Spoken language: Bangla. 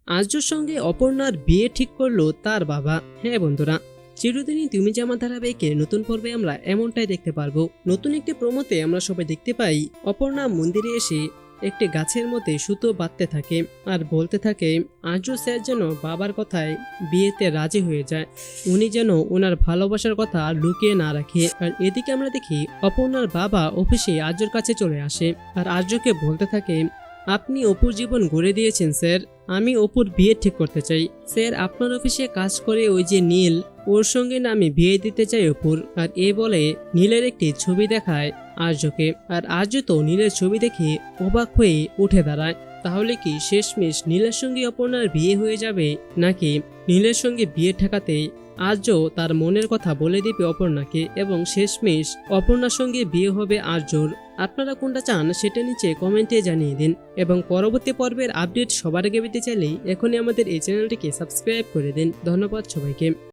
আর্যর সঙ্গে অপর্ণার বিয়ে ঠিক করলো তার বাবা। হ্যাঁ বন্ধুরা, চিরদিনই তুমি যে আমার ধারাবাহিকের নতুন পর্বে আমরা এমনটাই দেখতে পারবো। নতুন একটি প্রোমোতে আমরা সবাই দেখতে পাই অপর্ণা মন্দিরে এসে একটি গাছের মধ্যে সুতো বাঁধতে থাকে আর বলতে থাকে আর্য স্যার যেন বাবার কথায় বিয়েতে রাজি হয়ে যায়, উনি যেন ওনার ভালোবাসার কথা লুকিয়ে না রাখে। আর এদিকে আমরা দেখি অপর্ণার বাবা অফিসে আর্যর কাছে চলে আসে আর আর্যকে বলতে থাকে, আপনি অপুর জীবন গড়ে দিয়েছেন স্যার, আমি অপুর বিয়ে ঠিক করতে চাই স্যার। আপনার অফিসে কাজ করে ওই যে নীল, ওর সঙ্গে না আমি বিয়ে দিতে চাই অপুর। আর এ বলে নীলের একটি ছবি দেখায় আর্যকে, আর আর্য তো নীলের ছবি দেখে অবাক হয়ে উঠে দাঁড়ায়। তাহলে কি শেষমেশ নীলের সঙ্গে অপর্ণার বিয়ে হয়ে যাবে, নাকি নীলের সঙ্গে বিয়ে ঠেকাতে আর্য তার মনের কথা বলে দিবে অপর্ণাকে এবং শেষমেশ অপর্ণার সঙ্গে বিয়ে হবে আর্যর? আপনারা কোনটা চান সেটা নিচে কমেন্টে জানিয়ে দিন এবং পরবর্তী পর্বের আপডেট সবার আগে পেতে চাইলে এখনই আমাদের এই চ্যানেলটিকে সাবস্ক্রাইব করে দিন। ধন্যবাদ সবাইকে।